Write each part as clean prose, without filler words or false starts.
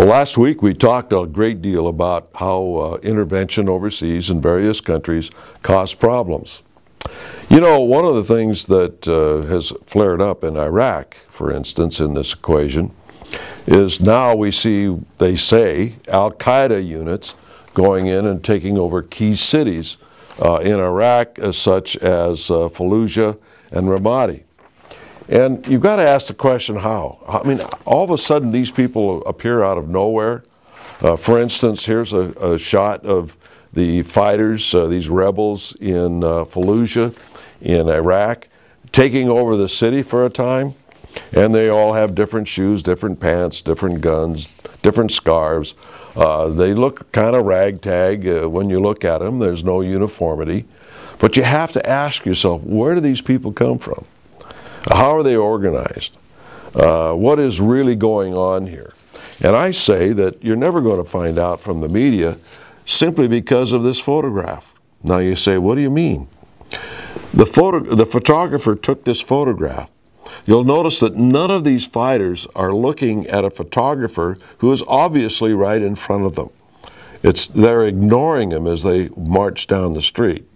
Well, last week we talked a great deal about how intervention overseas in various countries caused problems. You know, one of the things that has flared up in Iraq, for instance, in this equation, is now we see, they say, Al-Qaeda units going in and taking over key cities in Iraq, such as Fallujah and Ramadi. And you've got to ask the question, how? I mean, all of a sudden these people appear out of nowhere. For instance, here's a shot of the fighters, these rebels in Fallujah in Iraq, taking over the city for a time. And they all have different shoes, different pants, different guns, different scarves. They look kind of ragtag when you look at them. There's no uniformity. But you have to ask yourself, where do these people come from? How are they organized? What is really going on here? And I say that you're never going to find out from the media simply because of this photograph. Now you say, what do you mean? The photographer took this photograph. You'll notice that none of these fighters are looking at a photographer who is obviously right in front of them. They're ignoring him as they march down the street.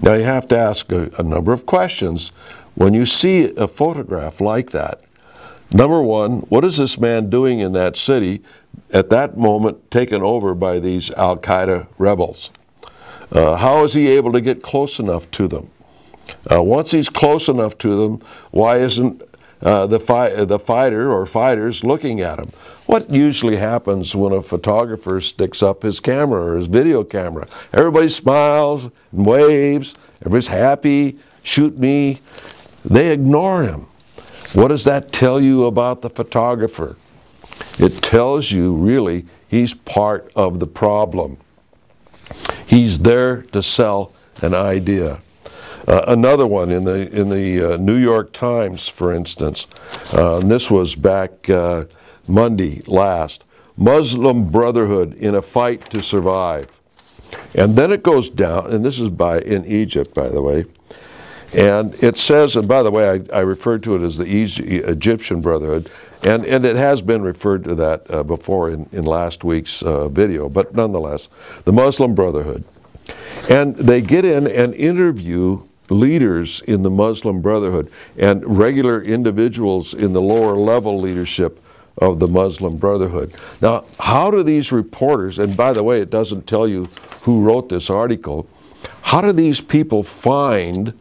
Now you have to ask a number of questions when you see a photograph like that. Number one, what is this man doing in that city at that moment taken over by these Al-Qaeda rebels? How is he able to get close enough to them? Once he's close enough to them, why isn't the fighter or fighters looking at him? What usually happens when a photographer sticks up his camera or his video camera? Everybody smiles and waves, everybody's happy, shoot me. They ignore him. What does that tell you about the photographer? It tells you really he's part of the problem. He's there to sell an idea. Another one in the New York Times, for instance, and this was back Monday last, Muslim Brotherhood in a fight to survive. And then it goes down, and this is in Egypt, by the way, and it says, and by the way, I referred to it as the Egyptian Brotherhood, and it has been referred to that before in last week's video, but nonetheless, the Muslim Brotherhood. And they get in and interview leaders in the Muslim Brotherhood and regular individuals in the lower level leadership of the Muslim Brotherhood. Now, how do these reporters, and by the way, it doesn't tell you who wrote this article, how do these people find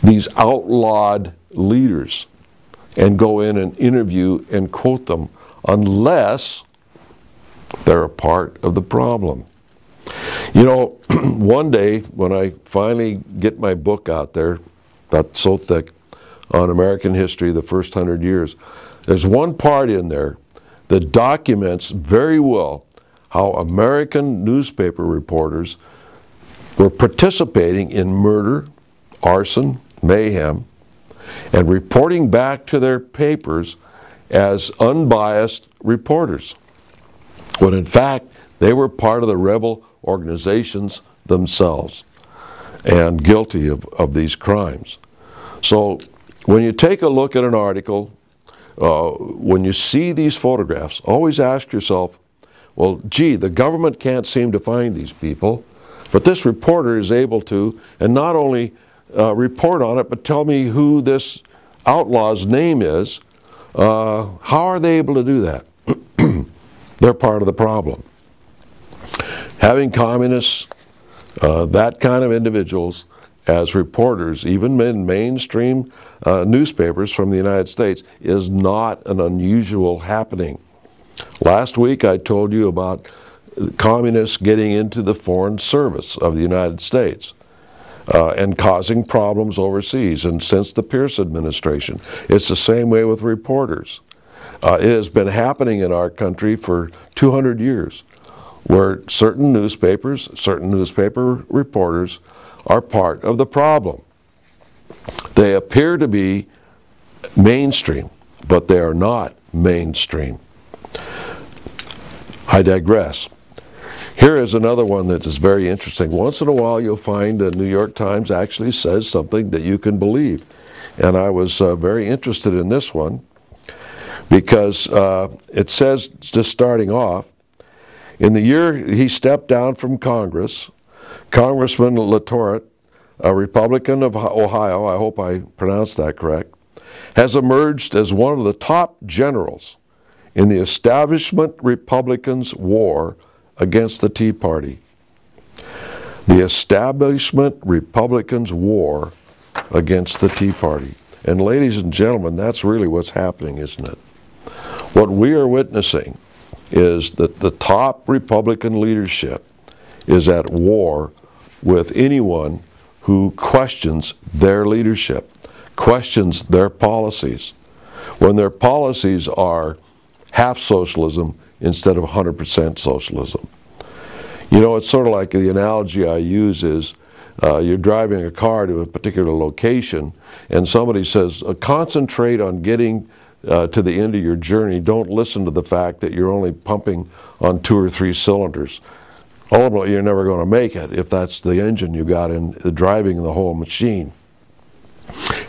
these outlawed leaders and go in and interview and quote them unless they're a part of the problem? You know, one day when I finally get my book out there, that's so thick, on American history, the first 100 years, there's one part in there that documents very well how American newspaper reporters were participating in murder, arson, mayhem, and reporting back to their papers as unbiased reporters, when in fact they were part of the rebel organizations themselves and guilty of these crimes. So when you take a look at an article, when you see these photographs, always ask yourself, well, gee, the government can't seem to find these people, but this reporter is able to, and not only report on it, but tell me who this outlaw's name is. How are they able to do that? They're part of the problem. Having communists, that kind of individuals as reporters, even in mainstream newspapers from the United States, is not an unusual happening. Last week I told you about communists getting into the foreign service of the United States and causing problems overseas. And since the Pierce administration, it's the same way with reporters. It has been happening in our country for 200 years, where certain newspapers, certain newspaper reporters are part of the problem. They appear to be mainstream, but they are not mainstream. I digress. Here is another one that is very interesting. Once in a while you'll find the New York Times actually says something that you can believe. And I was very interested in this one. because it says, just starting off, in the year he stepped down from Congress, Congressman LaTorrette, a Republican of Ohio, I hope I pronounced that correct, has emerged as one of the top generals in the establishment Republicans' war against the Tea Party. The establishment Republicans' war against the Tea Party. And ladies and gentlemen, that's really what's happening, isn't it? What we are witnessing is that the top Republican leadership is at war with anyone who questions their leadership, questions their policies, when their policies are half socialism instead of 100% socialism. You know, it's sort of like the analogy I use is you're driving a car to a particular location and somebody says, concentrate on getting to the end of your journey. Don't listen to the fact that you're only pumping on 2 or 3 cylinders. Ultimately, you're never going to make it if that's the engine you got in driving the whole machine.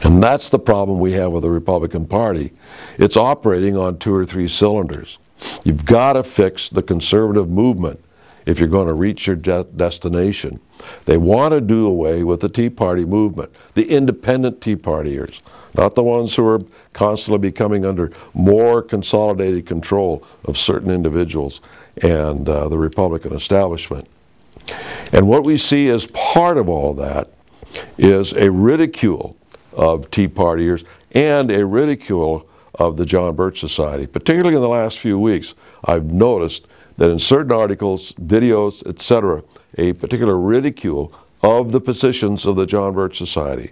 And that's the problem we have with the Republican Party. It's operating on 2 or 3 cylinders. You've got to fix the conservative movement if you're going to reach your destination. They want to do away with the Tea Party movement, the independent Tea Partiers, not the ones who are constantly becoming under more consolidated control of certain individuals and the Republican establishment. And what we see as part of all that is a ridicule of Tea Partiers and a ridicule of the John Birch Society. Particularly in the last few weeks, I've noticed that in certain articles, videos, etc., a particular ridicule of the positions of the John Birch Society.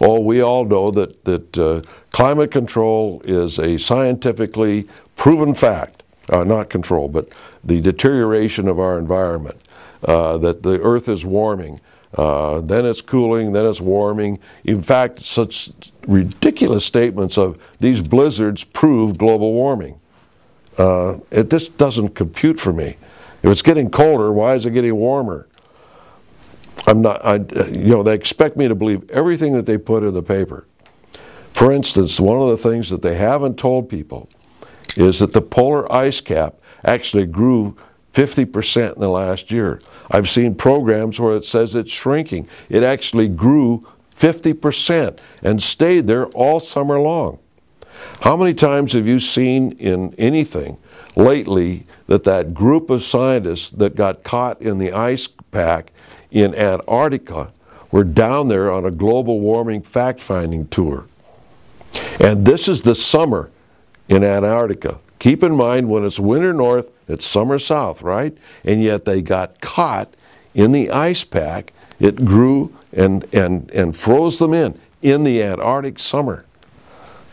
Oh, we all know that climate control is a scientifically proven fact, not control, but the deterioration of our environment, that the earth is warming, then it's cooling, then it's warming. In fact, such ridiculous statements of these blizzards prove global warming. It just doesn't compute for me. If it's getting colder, why is it getting warmer? They expect me to believe everything that they put in the paper. For instance, one of the things that they haven't told people is that the polar ice cap actually grew 50% in the last year. I've seen programs where it says it's shrinking. It actually grew 50% and stayed there all summer long. How many times have you seen in anything lately that group of scientists that got caught in the ice pack in Antarctica were down there on a global warming fact-finding tour? And this is the summer in Antarctica. Keep in mind, when it's winter north, it's summer south, right? And yet they got caught in the ice pack. It grew and froze them in the Antarctic summer.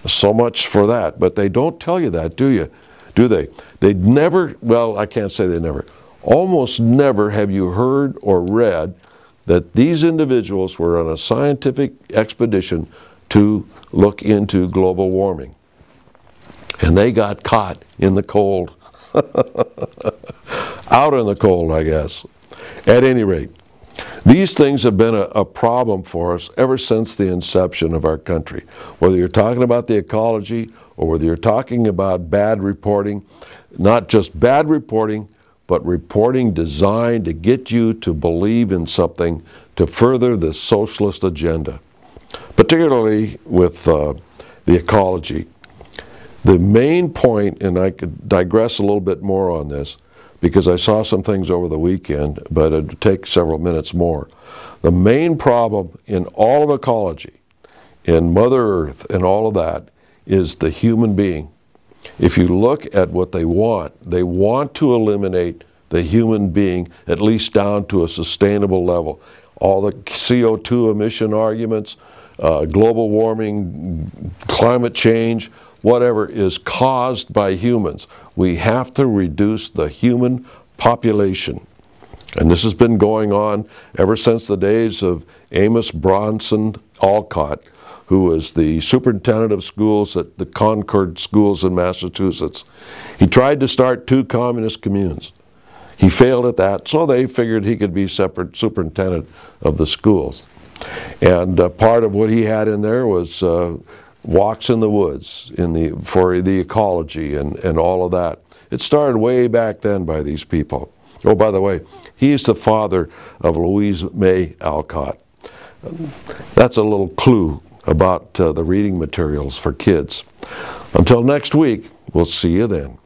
So much for that. But they don't tell you that, do you? Do they? They never, well, I can't say they never. Almost never have you heard or read that these individuals were on a scientific expedition to look into global warming. And they got caught in the cold. Out in the cold, I guess. At any rate, these things have been a problem for us ever since the inception of our country. Whether you're talking about the ecology or whether you're talking about bad reporting, not just bad reporting, but reporting designed to get you to believe in something to further the socialist agenda, particularly with the ecology. The main point, and I could digress a little bit more on this because I saw some things over the weekend, but it would take several minutes more. The main problem in all of ecology, in Mother Earth and all of that, is the human being. If you look at what they want to eliminate the human being at least down to a sustainable level. All the CO2 emission arguments, global warming, climate change, whatever is caused by humans. We have to reduce the human population. And this has been going on ever since the days of Amos Bronson Alcott, who was the superintendent of schools at the Concord schools in Massachusetts. He tried to start 2 communist communes. He failed at that, so they figured he could be separate superintendent of the schools. And part of what he had in there was walks in the woods for the ecology and all of that. It started way back then by these people. Oh, by the way, he's the father of Louise May Alcott. That's a little clue about the reading materials for kids. Until next week, we'll see you then.